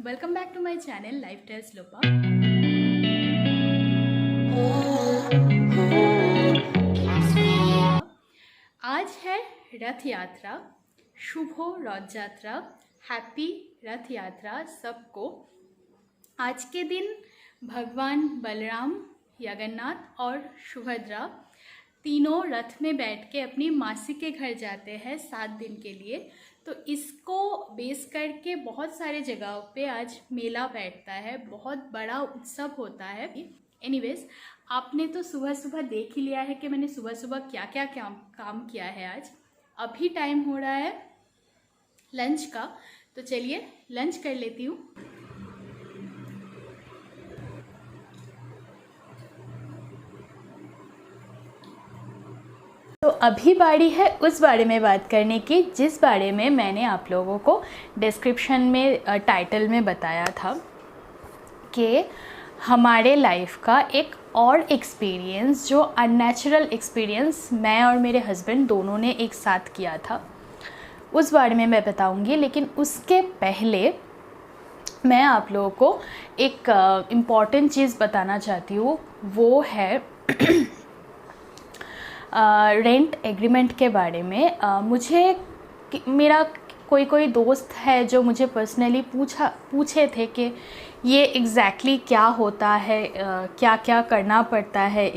Welcome back to my channel lifestyle स्लोपा। आज है रथ यात्रा। शुभ हो रथ यात्रा, हैप्पी रथ यात्रा सबको। आज के दिन भगवान बलराम, जगन्नाथ और सुभद्रा तीनों रथ में बैठ के अपनी मासी के घर जाते हैं 7 दिन के लिए। तो इसको बेस करके बहुत सारे जगहों पे आज मेला बैठता है, बहुत बड़ा उत्सव होता है। एनीवेज, आपने तो सुबह सुबह देख ही लिया है कि मैंने सुबह सुबह क्या क्या काम किया है आज। अभी टाइम हो रहा है लंच का, तो चलिए लंच कर लेती हूँ। तो अभी बारी है उस बारे में बात करने की जिस बारे में मैंने आप लोगों को डिस्क्रिप्शन में टाइटल में बताया था कि हमारे लाइफ का एक और एक्सपीरियंस, जो अननेचुरल एक्सपीरियंस मैं और मेरे हस्बैंड दोनों ने एक साथ किया था, उस बारे में मैं बताऊंगी। लेकिन उसके पहले मैं आप लोगों को एक इम्पॉर्टेंट चीज़ बताना चाहती हूँ, वो है रेंट एग्रीमेंट के बारे में। मुझे मेरा कोई दोस्त है जो मुझे पर्सनली पूछे थे कि ये एग्जैक्टली क्या होता है, क्या क्या करना पड़ता है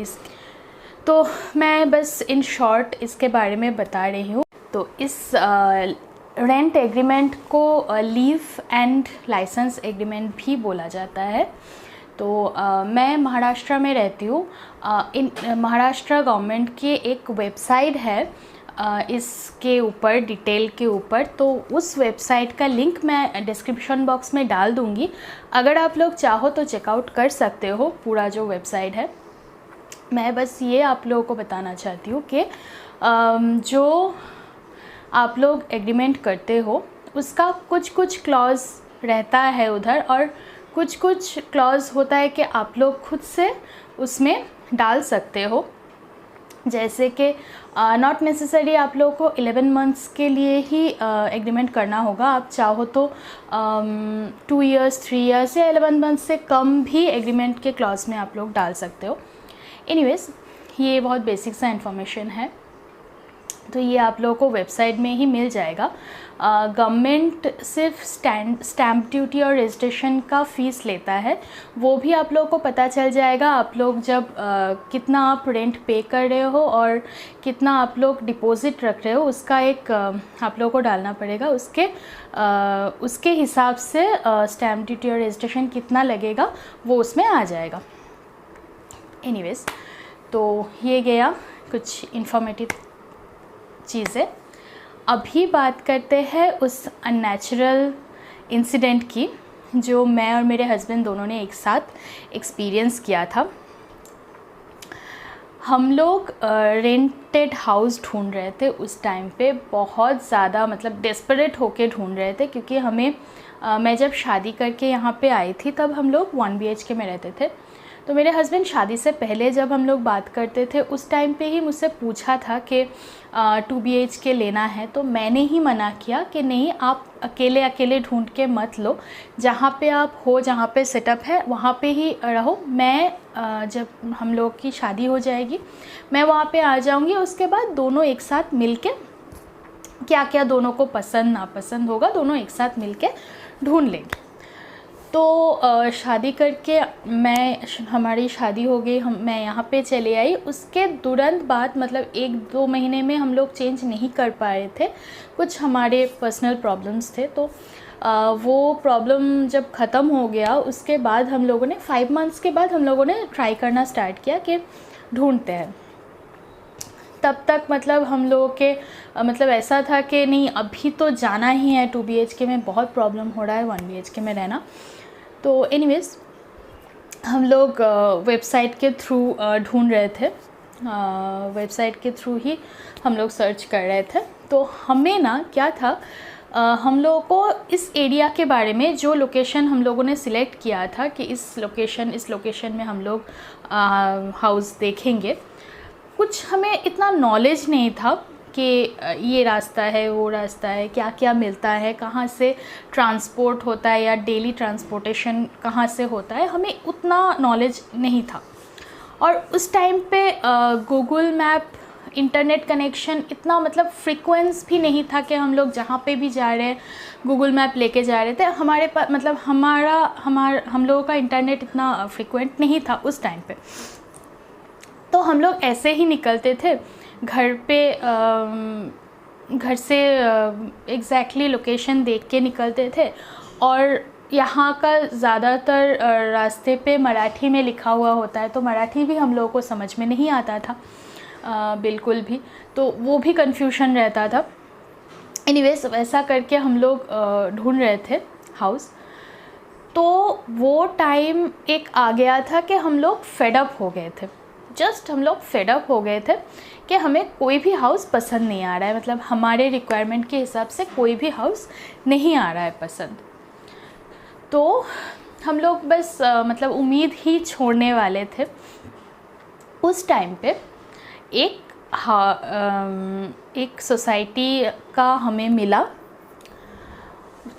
तो मैं बस इन शॉर्ट इसके बारे में बता रही हूँ। तो इस रेंट एग्रीमेंट को लीव एंड लाइसेंस एग्रीमेंट भी बोला जाता है। तो मैं महाराष्ट्र में रहती हूँ। इन महाराष्ट्र गवर्नमेंट की एक वेबसाइट है इसके ऊपर, डिटेल के ऊपर। तो उस वेबसाइट का लिंक मैं डिस्क्रिप्शन बॉक्स में डाल दूँगी। अगर आप लोग चाहो तो चेकआउट कर सकते हो पूरा जो वेबसाइट है। मैं बस ये आप लोगों को बताना चाहती हूँ कि जो आप लोग एग्रीमेंट करते हो उसका कुछ क्लॉज रहता है उधर, और कुछ क्लॉज होता है कि आप लोग खुद से उसमें डाल सकते हो। जैसे कि नॉट नेसेसरी आप लोगों को 11 मंथ्स के लिए ही एग्रीमेंट करना होगा। आप चाहो तो 2 इयर्स, 3 इयर्स या 11 मंथ्स से कम भी एग्रीमेंट के क्लॉज में आप लोग डाल सकते हो। एनीवेज, ये बहुत बेसिक सा इन्फॉर्मेशन है, तो ये आप लोगों को वेबसाइट में ही मिल जाएगा। गवर्नमेंट सिर्फ स्टैम्प ड्यूटी और रजिस्ट्रेशन का फ़ीस लेता है, वो भी आप लोगों को पता चल जाएगा। आप लोग जब कितना आप रेंट पे कर रहे हो और कितना आप लोग डिपॉजिट रख रहे हो, उसका एक आप लोगों को डालना पड़ेगा। उसके हिसाब से स्टैम्प ड्यूटी और रजिस्ट्रेशन कितना लगेगा वो उसमें आ जाएगा। एनीवेज, तो ये गया कुछ इन्फॉर्मेटिव चीज़ें। अभी बात करते हैं उस अननेचुरल इंसिडेंट की जो मैं और मेरे हस्बैंड दोनों ने एक साथ एक्सपीरियंस किया था। हम लोग रेंटेड हाउस ढूंढ रहे थे उस टाइम पे, बहुत ज़्यादा मतलब डेस्परेट होके ढूंढ रहे थे, क्योंकि हमें मैं जब शादी करके यहाँ पे आई थी तब हम लोग 1 BHK में रहते थे। तो मेरे हस्बैंड शादी से पहले जब हम लोग बात करते थे उस टाइम पे ही मुझसे पूछा था कि 2 BHK लेना है। तो मैंने ही मना किया कि नहीं, आप अकेले ढूंढ के मत लो, जहाँ पे आप हो, जहाँ पे सेटअप है वहाँ पे ही रहो। मैं जब हम लोग की शादी हो जाएगी मैं वहाँ पे आ जाऊँगी, उसके बाद दोनों एक साथ मिल के क्या क्या दोनों को पसंद नापसंद होगा दोनों एक साथ मिल के ढूँढ लेंगे। तो शादी करके हमारी शादी हो गई, मैं यहाँ पे चले आई। उसके तुरंत बाद मतलब 1-2 महीने में हम लोग चेंज नहीं कर पाए थे, कुछ हमारे पर्सनल प्रॉब्लम्स थे। तो वो प्रॉब्लम जब ख़त्म हो गया उसके बाद हम लोगों ने 5 मंथ्स के बाद हम लोगों ने ट्राई करना स्टार्ट किया कि ढूंढते हैं। तब तक मतलब हम लोगों के मतलब ऐसा था कि नहीं, अभी तो जाना ही है 2 BHK में, बहुत प्रॉब्लम हो रहा है 1 BHK में रहना। तो एनीवेज, हम लोग वेबसाइट के थ्रू ढूंढ रहे थे, वेबसाइट के थ्रू ही हम लोग सर्च कर रहे थे। तो हमें ना क्या था, हम लोगों को इस एरिया के बारे में, जो लोकेशन हम लोगों ने सिलेक्ट किया था कि इस लोकेशन में हम लोग हाउस देखेंगे, कुछ हमें इतना नॉलेज नहीं था कि ये रास्ता है, वो रास्ता है, क्या क्या मिलता है, कहाँ से ट्रांसपोर्ट होता है या डेली ट्रांसपोर्टेशन कहाँ से होता है, हमें उतना नॉलेज नहीं था। और उस टाइम पे गूगल मैप, इंटरनेट कनेक्शन इतना मतलब फ्रीक्वेंस भी नहीं था कि हम लोग जहाँ पे भी जा रहे हैं गूगल मैप लेके जा रहे थे। हमारे पास मतलब हम लोगों का इंटरनेट इतना फ्रीक्वेंट नहीं था उस टाइम पे। तो हम लोग ऐसे ही निकलते थे घर से एग्जैक्टली लोकेशन देख के निकलते थे। और यहाँ का ज़्यादातर रास्ते पे मराठी में लिखा हुआ होता है, तो मराठी भी हम लोगों को समझ में नहीं आता था बिल्कुल भी, तो वो भी कन्फ्यूजन रहता था। एनीवेज वैसा करके हम लोग ढूंढ रहे थे हाउस। तो वो टाइम एक आ गया था कि हम लोग फेड अप हो गए थे। हम लोग फेड अप हो गए थे कि हमें कोई भी हाउस पसंद नहीं आ रहा है, मतलब हमारे रिक्वायरमेंट के हिसाब से कोई भी हाउस नहीं आ रहा है पसंद। तो हम लोग बस मतलब उम्मीद ही छोड़ने वाले थे। उस टाइम पे एक सोसाइटी का हमें मिला।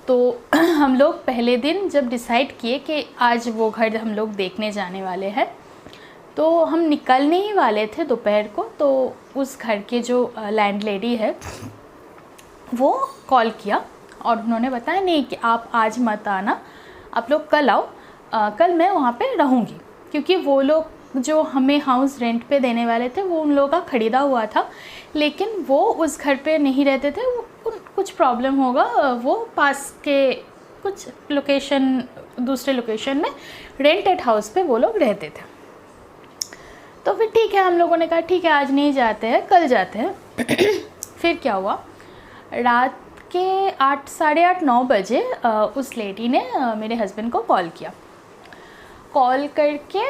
तो हम लोग पहले दिन जब डिसाइड किए कि आज वो घर हम लोग देखने जाने वाले हैं, तो हम निकलने ही वाले थे दोपहर को। तो उस घर के जो लैंडलेडी है वो कॉल किया और उन्होंने बताया नहीं कि आप आज मत आना, आप लोग कल आओ, कल मैं वहाँ पे रहूँगी। क्योंकि वो लोग जो हमें हाउस रेंट पे देने वाले थे वो उन लोगों का ख़रीदा हुआ था, लेकिन वो उस घर पे नहीं रहते थे। वो कुछ प्रॉब्लम होगा, वो पास के कुछ दूसरे लोकेशन में रेंटेड हाउस पे वो लोग रहते थे। तो फिर ठीक है, हम लोगों ने कहा ठीक है आज नहीं जाते हैं, कल जाते हैं। फिर क्या हुआ, रात के 8, साढ़े 8, 9 बजे उस लेडी ने मेरे हस्बैंड को कॉल किया। कॉल करके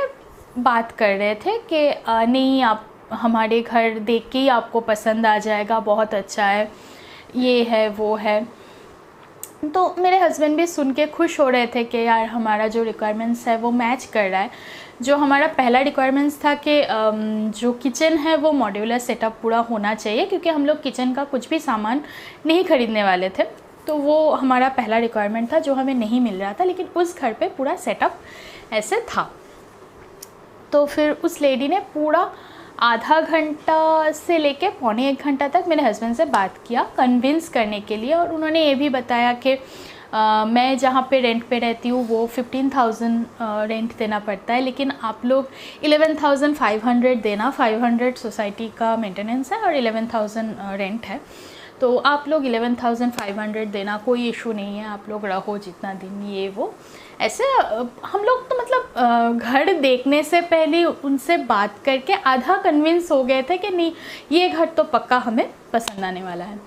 बात कर रहे थे कि नहीं, आप हमारे घर देख के ही आपको पसंद आ जाएगा, बहुत अच्छा है, ये है वो है। तो मेरे हस्बैंड भी सुन के खुश हो रहे थे कि यार हमारा जो रिक्वायरमेंट्स है वो मैच कर रहा है। जो हमारा पहला रिक्वायरमेंट्स था कि जो किचन है वो मॉड्यूलर सेटअप पूरा होना चाहिए, क्योंकि हम लोग किचन का कुछ भी सामान नहीं ख़रीदने वाले थे। तो वो हमारा पहला रिक्वायरमेंट था जो हमें नहीं मिल रहा था, लेकिन उस घर पे पूरा सेटअप ऐसे था। तो फिर उस लेडी ने पूरा आधा घंटा से लेके पौने 1 घंटा तक मेरे हस्बैंड से बात किया कन्विंस करने के लिए। और उन्होंने ये भी बताया कि मैं जहाँ पे रेंट पे रहती हूँ वो 15,000 रेंट देना पड़ता है, लेकिन आप लोग 11,500 देना, 500 सोसाइटी का मेंटेनेंस है और 11,000 रेंट है। तो आप लोग 11,500 देना, कोई इशू नहीं है, आप लोग रहो जितना दिन, ये वो ऐसे। हम लोग तो मतलब घर देखने से पहले उनसे बात करके आधा कन्विंस हो गए थे कि नहीं, ये घर तो पक्का हमें पसंद आने वाला है।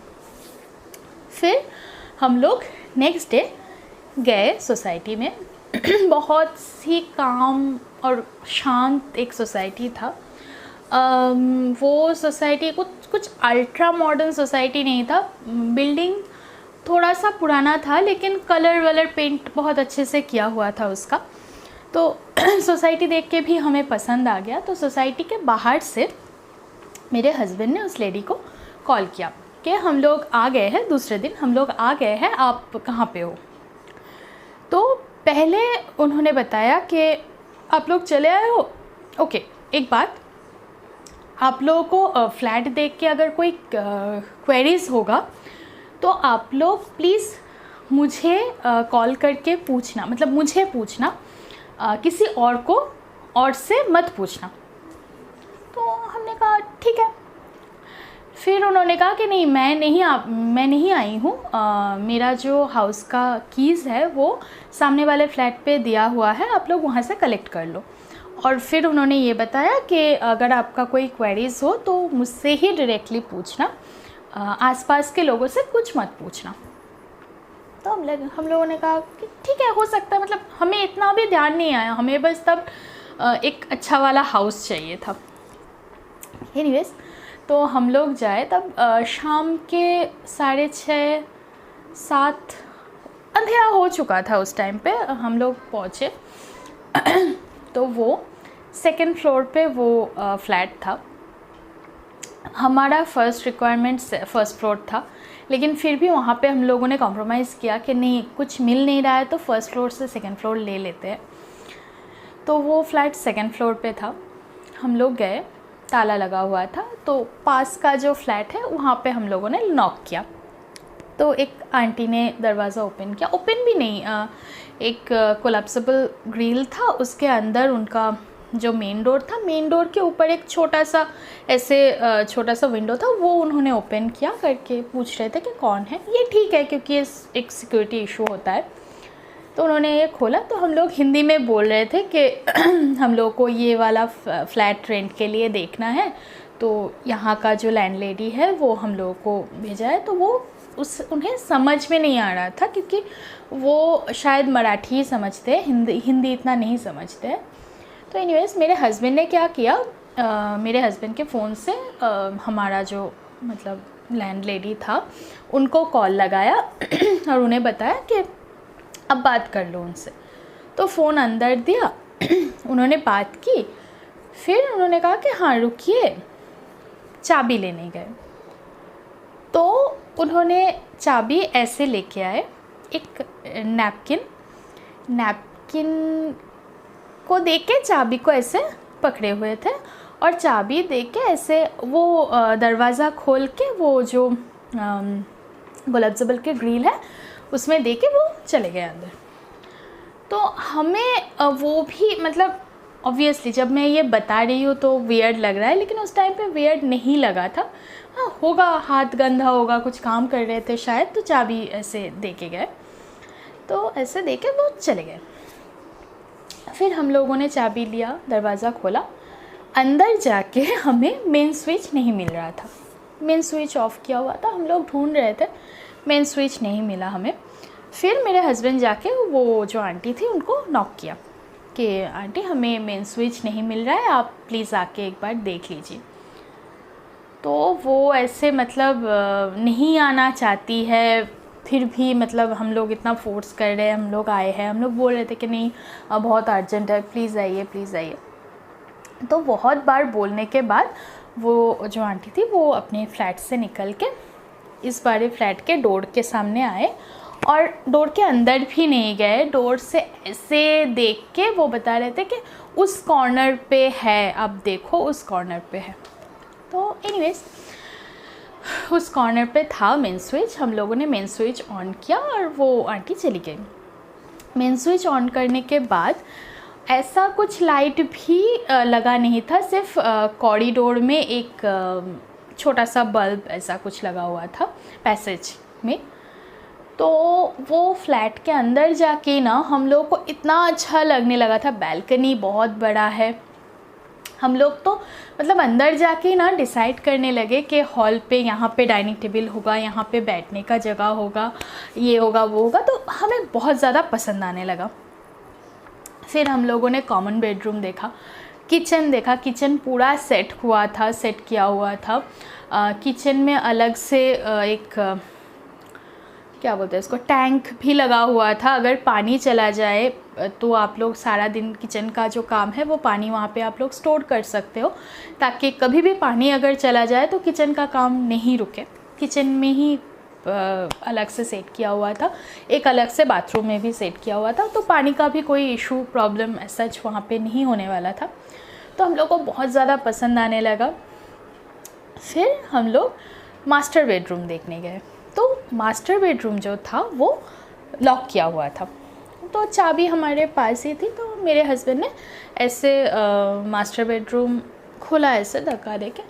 फिर हम लोग नेक्स्ट डे गए सोसाइटी में। बहुत ही काम और शांत एक सोसाइटी था। वो सोसाइटी कुछ अल्ट्रा मॉडर्न सोसाइटी नहीं था। बिल्डिंग थोड़ा सा पुराना था, लेकिन कलर पेंट बहुत अच्छे से किया हुआ था उसका। तो सोसाइटी देख के भी हमें पसंद आ गया। तो सोसाइटी के बाहर से मेरे हस्बैंड ने उस लेडी को कॉल किया कि हम लोग आ गए हैं, दूसरे दिन हम लोग आ गए हैं, आप कहाँ पे हो। तो पहले उन्होंने बताया कि आप लोग चले आए हो। ओके, एक बात, आप लोगों को फ्लैट देख के अगर कोई क्वेरीज़ होगा तो आप लोग प्लीज़ मुझे कॉल करके पूछना, मतलब मुझे पूछना, किसी और से मत पूछना। तो हमने कहा ठीक है। फिर उन्होंने कहा कि नहीं, मैं नहीं आई हूँ, मेरा जो हाउस का कीज़ है वो सामने वाले फ्लैट पे दिया हुआ है, आप लोग वहाँ से कलेक्ट कर लो। और फिर उन्होंने ये बताया कि अगर आपका कोई क्वेरीज़ हो तो मुझसे ही डायरेक्टली पूछना, आसपास के लोगों से कुछ मत पूछना। तो हम लोगों ने कहा कि ठीक है, हो सकता है, मतलब हमें इतना भी ध्यान नहीं आया, हमें बस तब एक अच्छा वाला हाउस चाहिए था। एनीवेज, तो हम लोग जाए तब शाम के 6:30, 7 अंधेरा हो चुका था उस टाइम पे। हम लोग पहुँचे तो वो सेकंड फ्लोर पे वो फ्लैट था। हमारा फर्स्ट रिक्वायरमेंट फर्स्ट फ्लोर था, लेकिन फिर भी वहाँ पे हम लोगों ने कॉम्प्रोमाइज़ किया कि नहीं, कुछ मिल नहीं रहा है तो फर्स्ट फ्लोर से सेकंड फ्लोर ले लेते हैं। तो वो फ्लैट सेकंड फ्लोर पे था। हम लोग गए, ताला लगा हुआ था, तो पास का जो फ्लैट है वहाँ पे हम लोगों ने नॉक किया। तो एक आंटी ने दरवाज़ा ओपन किया, ओपन भी नहीं, एक कोलैप्सिबल ग्रिल था, उसके अंदर उनका जो मेन डोर था, मेन डोर के ऊपर एक छोटा सा ऐसे छोटा सा विंडो था, वो उन्होंने ओपन किया करके पूछ रहे थे कि कौन है। ये ठीक है क्योंकि ये एक सिक्योरिटी इशू होता है। तो उन्होंने ये खोला, तो हम लोग हिंदी में बोल रहे थे कि हम लोग को ये वाला फ्लैट रेंट के लिए देखना है, तो यहाँ का जो लैंडलेडी है वो हम लोगों को भेजा है। तो वो उन्हें समझ में नहीं आ रहा था क्योंकि वो शायद मराठी ही समझते हैं, हिंदी इतना नहीं समझते हैं। तो एनीवेज़ मेरे हस्बैंड ने क्या किया, मेरे हस्बैंड के फ़ोन से हमारा जो मतलब लैंडलेडी था उनको कॉल लगाया और उन्हें बताया कि अब बात कर लो उनसे। तो फ़ोन अंदर दिया, उन्होंने बात की, फिर उन्होंने कहा कि हाँ रुकिए, चाबी लेने गए। तो उन्होंने चाबी ऐसे लेके आए, एक नैपकिन को देख के चाबी को ऐसे पकड़े हुए थे, और चाबी देख के ऐसे वो दरवाज़ा खोल के वो जो कोलैप्सिबल के ग्रिल है उसमें दे के वो चले गए अंदर। तो हमें वो भी मतलब ऑब्वियसली जब मैं ये बता रही हूँ तो वियर्ड लग रहा है, लेकिन उस टाइम पे वियर्ड नहीं लगा था। हाँ होगा, हाथ गंदा होगा, कुछ काम कर रहे थे शायद, तो चाबी ऐसे दे के गए। तो ऐसे दे के वो चले गए। फिर हम लोगों ने चाबी लिया, दरवाज़ा खोला, अंदर जाके हमें मेन स्विच नहीं मिल रहा था। मेन स्विच ऑफ किया हुआ था, हम लोग ढूंढ रहे थे, मेन स्विच नहीं मिला हमें। फिर मेरे हस्बैंड जाके वो जो आंटी थी उनको नॉक किया कि आंटी हमें मेन स्विच नहीं मिल रहा है, आप प्लीज़ आके एक बार देख लीजिए। तो वो ऐसे मतलब नहीं आना चाहती है, फिर भी मतलब हम लोग इतना फोर्स कर रहे हैं, हम लोग आए हैं, हम लोग बोल रहे थे कि नहीं बहुत अर्जेंट है, प्लीज़ आइए प्लीज़ आइए। तो बहुत बार बोलने के बाद वो जो आंटी थी वो अपने फ्लैट से निकल के इस बारे फ्लैट के डोर के सामने आए, और डोर के अंदर भी नहीं गए, डोर से ऐसे देख के वो बता रहे थे कि उस कॉर्नर पे है, आप देखो उस कॉर्नर पे है। तो एनीवेज उस कॉर्नर पे था मेन स्विच, हम लोगों ने मेन स्विच ऑन किया और वो आंटी चली गई। मेन स्विच ऑन करने के बाद ऐसा कुछ लाइट भी लगा नहीं था, सिर्फ कॉरिडोर में एक छोटा सा बल्ब ऐसा कुछ लगा हुआ था पैसेज में। तो वो फ्लैट के अंदर जाके ना हम लोग को इतना अच्छा लगने लगा था, बैल्कनी बहुत बड़ा है। हम लोग तो मतलब अंदर जाके ना डिसाइड करने लगे कि हॉल पे यहाँ पे डाइनिंग टेबल होगा, यहाँ पे बैठने का जगह होगा, ये होगा वो होगा, तो हमें बहुत ज़्यादा पसंद आने लगा। फिर हम लोगों ने कॉमन बेडरूम देखा, किचन देखा, किचन पूरा सेट हुआ था, सेट किया हुआ था। किचन में अलग से एक क्या बोलते हैं इसको, टैंक भी लगा हुआ था। अगर पानी चला जाए तो आप लोग सारा दिन किचन का जो काम है वो पानी वहाँ पे आप लोग स्टोर कर सकते हो, ताकि कभी भी पानी अगर चला जाए तो किचन का काम नहीं रुके। किचन में ही अलग से सेट किया हुआ था, एक अलग से बाथरूम में भी सेट किया हुआ था, तो पानी का भी कोई इशू प्रॉब्लम सच वहाँ पे नहीं होने वाला था। तो हम लोग को बहुत ज़्यादा पसंद आने लगा। फिर हम लोग मास्टर बेडरूम देखने गए। तो मास्टर बेडरूम जो था वो लॉक किया हुआ था, तो चाबी हमारे पास ही थी। तो मेरे हस्बैंड ने ऐसे मास्टर बेडरूम खोला ऐसे धक्का देके।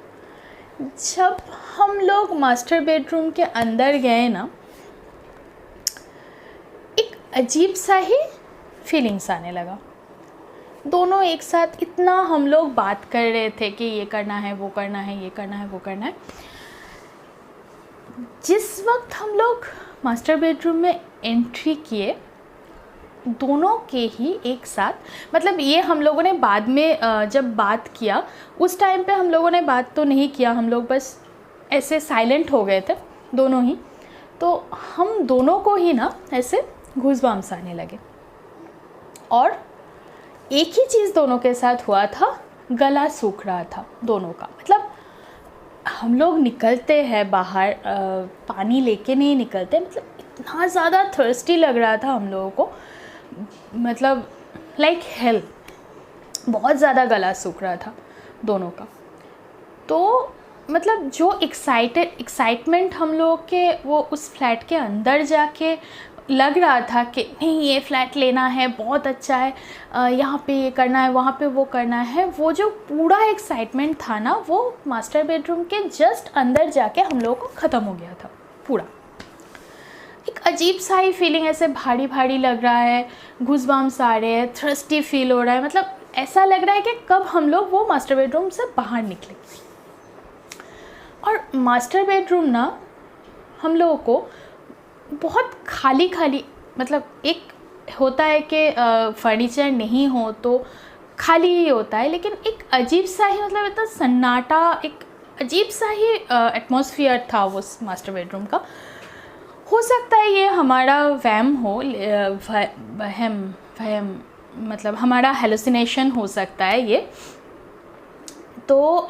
जब हम लोग मास्टर बेडरूम के अंदर गए ना, एक अजीब सा ही फीलिंग्स आने लगा। दोनों एक साथ इतना हम लोग बात कर रहे थे कि ये करना है, वो करना है, ये करना है, वो करना है। जिस वक्त हम लोग मास्टर बेडरूम में एंट्री किए, दोनों के ही एक साथ, मतलब ये हम लोगों ने बाद में जब बात किया, उस टाइम पे हम लोगों ने बात तो नहीं किया, हम लोग बस ऐसे साइलेंट हो गए थे दोनों ही। तो हम दोनों को ही ना ऐसे गूज़बम्स आने लगे, और एक ही चीज़ दोनों के साथ हुआ था, गला सूख रहा था दोनों का। मतलब हम लोग निकलते हैं बाहर, पानी लेके नहीं निकलते, मतलब इतना ज़्यादा थर्स्टी लग रहा था हम लोगों को, मतलब लाइक हेल, बहुत ज़्यादा गला सूख रहा था दोनों का। तो मतलब जो एक्साइटमेंट हम लोग के वो उस फ्लैट के अंदर जाके लग रहा था कि नहीं ये फ्लैट लेना है, बहुत अच्छा है, यहाँ पे ये करना है, वहाँ पे वो करना है, वो जो पूरा एक्साइटमेंट था ना वो मास्टर बेडरूम के जस्ट अंदर जाके हम लोगों को ख़त्म हो गया था पूरा। एक अजीब सा ही फीलिंग, ऐसे भारी भारी लग रहा है, गूज़बम्प्स आ रहे हैं, थ्रस्टी फील हो रहा है, मतलब ऐसा लग रहा है कि कब हम लोग वो मास्टर बेडरूम से बाहर निकले। और मास्टर बेडरूम ना हम लोगों को बहुत खाली खाली, मतलब एक होता है कि फर्नीचर नहीं हो तो खाली ही होता है, लेकिन एक अजीब सा ही, मतलब इतना सन्नाटा, एक अजीब सा ही एटमॉस्फेयर था वो मास्टर बेडरूम का। हो सकता है ये हमारा वहम हो, वहम मतलब हमारा हेलुसिनेशन हो सकता है ये तो,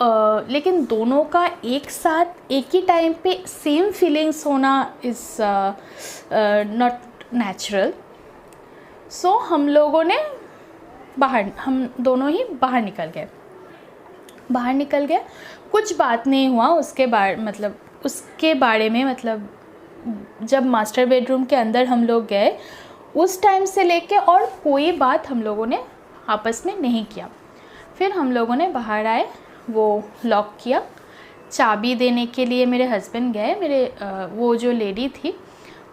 लेकिन दोनों का एक साथ एक ही टाइम पे सेम फीलिंग्स होना इज़ नॉट नेचुरल। सो हम लोगों ने हम दोनों ही बाहर निकल गए। कुछ बात नहीं हुआ उसके बारे में, मतलब जब मास्टर बेडरूम के अंदर हम लोग गए उस टाइम से लेके और कोई बात हम लोगों ने आपस में नहीं किया। फिर हम लोगों ने बाहर आए, वो लॉक किया, चाबी देने के लिए मेरे हस्बैंड गए, वो जो लेडी थी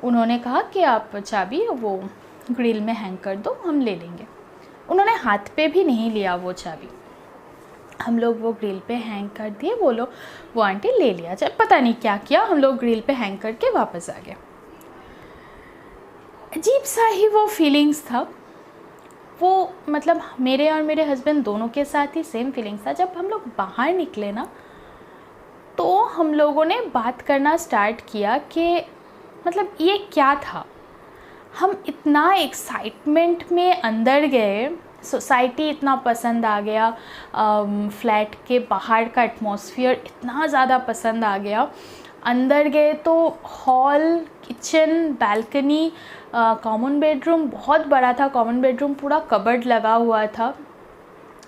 उन्होंने कहा कि आप चाबी वो ग्रिल में हैंग कर दो, हम ले लेंगे। उन्होंने हाथ पे भी नहीं लिया वो चाबी, हम लोग वो ग्रिल पे हैंग कर दिए, वो आंटी ले लिया, चाहे पता नहीं क्या किया, हम लोग ग्रिल पे हैंग करके वापस आ गए। अजीब सा ही वो फीलिंग्स था वो, मतलब मेरे और मेरे हस्बैंड दोनों के साथ ही सेम फीलिंग्स था। जब हम लोग बाहर निकले ना तो हम लोगों ने बात करना स्टार्ट किया कि मतलब ये क्या था। हम इतना एक्साइटमेंट में अंदर गए, सोसाइटी इतना पसंद आ गया, फ्लैट के बाहर का एटमॉस्फेयर इतना ज़्यादा पसंद आ गया। अंदर गए तो hall, kitchen, balcony, common bedroom बहुत बड़ा था, कॉमन बेडरूम पूरा कबर्ड लगा हुआ था,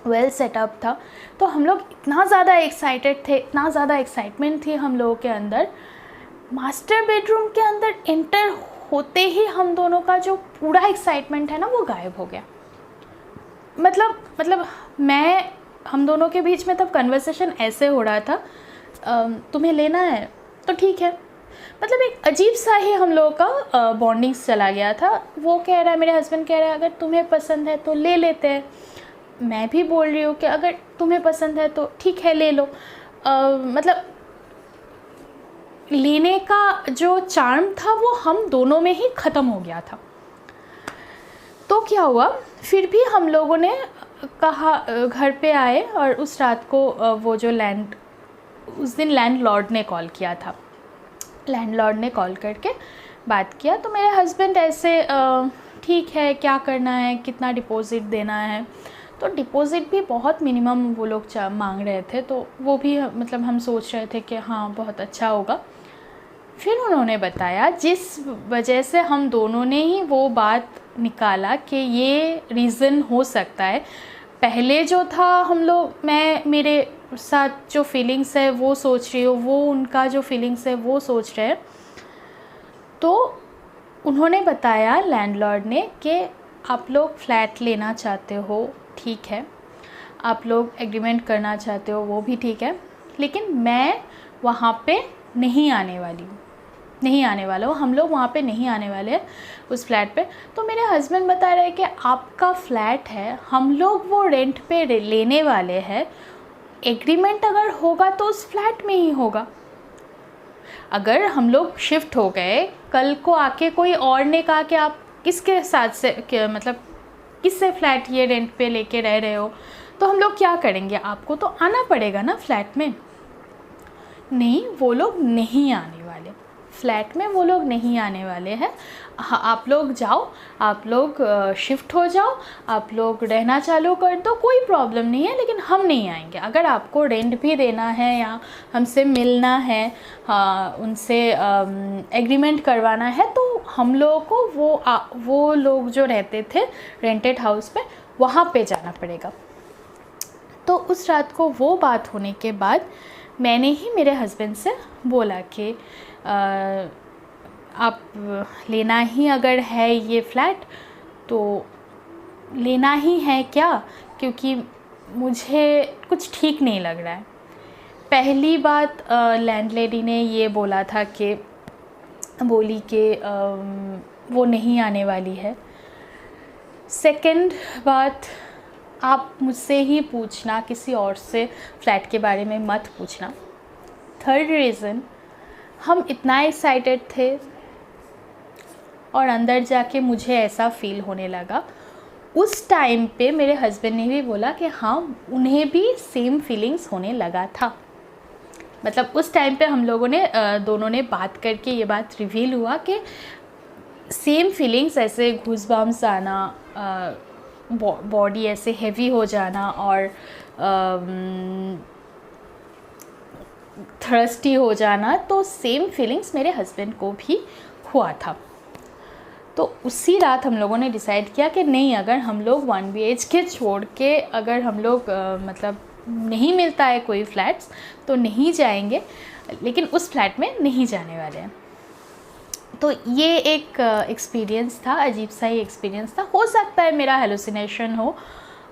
वेल सेटअप था। तो हम लोग इतना ज़्यादा एक्साइटेड थे, इतना ज़्यादा एक्साइटमेंट थी हम लोगों के अंदर। मास्टर बेडरूम के अंदर एंटर होते ही हम दोनों का जो पूरा एक्साइटमेंट है ना वो गायब हो गया। मतलब हम दोनों के बीच में तब कन्वर्सेशन ऐसे हो रहा था, तुम्हें लेना है तो ठीक है, मतलब एक अजीब सा ही हम लोगों का बॉन्डिंग्स चला गया था। वो कह रहा है, मेरे हस्बैंड कह रहा है अगर तुम्हें पसंद है तो ले लेते हैं, मैं भी बोल रही हूँ कि अगर तुम्हें पसंद है तो ठीक है ले लो। मतलब लेने का जो चार्म था वो हम दोनों में ही ख़त्म हो गया था। तो क्या हुआ, फिर भी हम लोगों ने कहा, घर पे आए और उस रात को उस दिन लैंडलॉर्ड ने कॉल किया था। लैंडलॉर्ड ने कॉल करके बात किया तो मेरे हस्बैंड ऐसे ठीक है क्या करना है, कितना डिपॉज़िट देना है, तो डिपॉज़िट भी बहुत मिनिमम वो लोग मांग रहे थे, तो वो भी मतलब हम सोच रहे थे कि हाँ बहुत अच्छा होगा। फिर उन्होंने बताया जिस वजह से हम दोनों ने ही वो बात निकाला कि ये रीज़न हो सकता है। पहले जो था मैं मेरे साथ जो फीलिंग्स है वो सोच रही हूँ, वो उनका जो फीलिंग्स है वो सोच रहे हैं। तो उन्होंने बताया लैंडलॉर्ड ने कि आप लोग फ्लैट लेना चाहते हो ठीक है, आप लोग एग्रीमेंट करना चाहते हो वो भी ठीक है, लेकिन मैं वहाँ पे नहीं आने वाला हूँ, हम लोग वहाँ पे नहीं आने वाले हैं उस फ्लैट पे। तो मेरे हस्बैंड बता रहे हैं कि आपका फ्लैट है, हम लोग वो रेंट पे लेने वाले हैं, एग्रीमेंट अगर होगा तो उस फ्लैट में ही होगा। अगर हम लोग शिफ्ट हो गए, कल को आके कोई और ने कहा कि आप किसके साथ से मतलब किससे फ्लैट ये रेंट पे लेके रह रहे हो, तो हम लोग क्या करेंगे, आपको तो आना पड़ेगा ना फ्लैट में। नहीं, वो लोग नहीं आने वाले, फ्लैट में वो लोग नहीं आने वाले हैं, आप लोग जाओ, आप लोग शिफ्ट हो जाओ, आप लोग रहना चालू कर दो, कोई प्रॉब्लम नहीं है, लेकिन हम नहीं आएंगे। अगर आपको रेंट भी देना है या हमसे मिलना है, उनसे एग्रीमेंट करवाना है, तो हम लोगों को वो लोग जो रहते थे रेंटेड हाउस पे वहाँ पे जाना पड़ेगा। तो उस रात को वो बात होने के बाद मैंने ही मेरे हस्बैंड से बोला कि आप लेना ही अगर है ये फ्लैट तो लेना ही है क्या, क्योंकि मुझे कुछ ठीक नहीं लग रहा है। पहली बात लैंडलेडी ने ये बोला था कि बोली कि वो नहीं आने वाली है। सेकंड बात, आप मुझसे ही पूछना, किसी और से फ्लैट के बारे में मत पूछना। थर्ड रीज़न, हम इतना एक्साइटेड थे और अंदर जाके मुझे ऐसा फ़ील होने लगा। उस टाइम पे मेरे हस्बैंड ने भी बोला कि हाँ, उन्हें भी सेम फीलिंग्स होने लगा था। मतलब उस टाइम पे हम लोगों ने दोनों ने बात करके ये बात रिवील हुआ कि सेम फीलिंग्स, ऐसे गूज़बम्प्स आना, बॉडी ऐसे हेवी हो जाना और थर्स्टी हो जाना, तो सेम फीलिंग्स मेरे हस्बैंड को भी हुआ था। तो उसी रात हम लोगों ने डिसाइड किया कि नहीं, अगर हम लोग 1 BHK छोड़ के, अगर हम लोग मतलब नहीं मिलता है कोई फ्लैट्स तो नहीं जाएंगे, लेकिन उस फ्लैट में नहीं जाने वाले हैं। तो ये एक एक्सपीरियंस था, अजीब सा ही एक्सपीरियंस था। हो सकता है मेरा हेलुसिनेशन हो,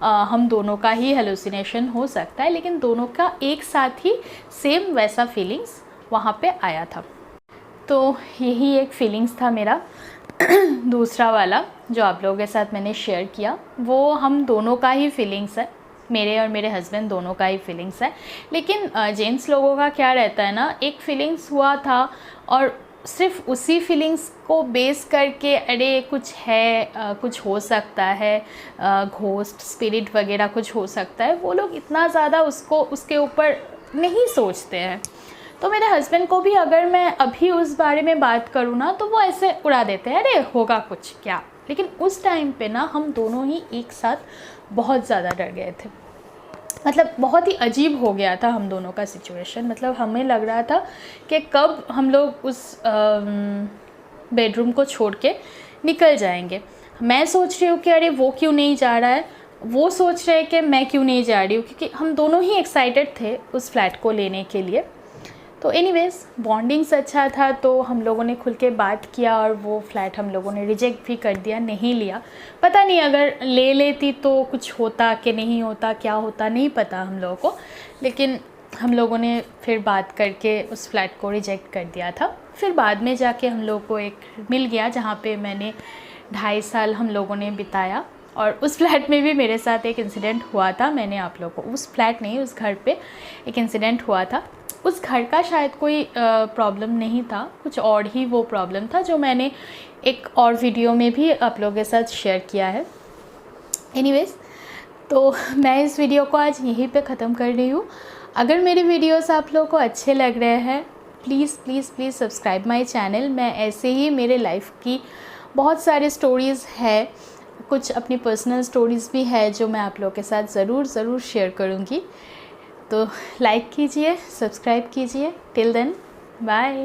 हम दोनों का ही हेलुसिनेशन हो सकता है, लेकिन दोनों का एक साथ ही सेम वैसा फीलिंग्स वहाँ पे आया था। तो यही एक फीलिंग्स था मेरा। दूसरा वाला जो आप लोगों के साथ मैंने शेयर किया, वो हम दोनों का ही फीलिंग्स है, मेरे और मेरे हस्बैंड दोनों का ही फीलिंग्स है। लेकिन जेंट्स लोगों का क्या रहता है ना, एक फीलिंग्स हुआ था और सिर्फ उसी फीलिंग्स को बेस करके अरे कुछ है, कुछ हो सकता है, घोस्ट स्पिरिट वगैरह कुछ हो सकता है, वो लोग इतना ज़्यादा उसके ऊपर नहीं सोचते हैं। तो मेरे हस्बैंड को भी अगर मैं अभी उस बारे में बात करूँ ना, तो वो ऐसे उड़ा देते हैं, अरे होगा कुछ क्या। लेकिन उस टाइम पे ना हम दोनों ही एक साथ बहुत ज़्यादा डर गए थे। मतलब बहुत ही अजीब हो गया था हम दोनों का सिचुएशन। मतलब हमें लग रहा था कि कब हम लोग उस बेडरूम को छोड़ के निकल जाएंगे। मैं सोच रही हूँ कि अरे वो क्यों नहीं जा रहा है, वो सोच रहे हैं कि मैं क्यों नहीं जा रही हूँ, क्योंकि हम दोनों ही एक्साइटेड थे उस फ्लैट को लेने के लिए। तो एनीवेज़ बॉन्डिंग्स अच्छा था, तो हम लोगों ने खुल के बात किया और वो फ्लैट हम लोगों ने रिजेक्ट भी कर दिया, नहीं लिया। पता नहीं अगर ले लेती तो कुछ होता कि नहीं होता, क्या होता नहीं पता हम लोगों को, लेकिन हम लोगों ने फिर बात करके उस फ्लैट को रिजेक्ट कर दिया था। फिर बाद में जाके हम लोग को एक मिल गया जहाँ पे मैंने 2.5 साल हम लोगों ने बिताया। और उस फ्लैट में भी मेरे साथ एक इंसिडेंट हुआ था। मैंने आप लोगों को, उस फ्लैट नहीं, उस घर पे एक इंसिडेंट हुआ था। उस घर का शायद कोई प्रॉब्लम नहीं था, कुछ और ही वो प्रॉब्लम था, जो मैंने एक और वीडियो में भी आप लोगों के साथ शेयर किया है। एनीवेज़, तो मैं इस वीडियो को आज यहीं पे ख़त्म कर रही हूँ। अगर मेरे वीडियोस आप लोगों को अच्छे लग रहे हैं, please please please subscribe my channel. मैं ऐसे ही मेरे लाइफ की बहुत सारे स्टोरीज़ है, कुछ अपनी पर्सनल स्टोरीज़ भी है जो मैं आप लोगों के साथ ज़रूर शेयर करूँगी। तो लाइक कीजिए, सब्सक्राइब कीजिए। Till then, bye.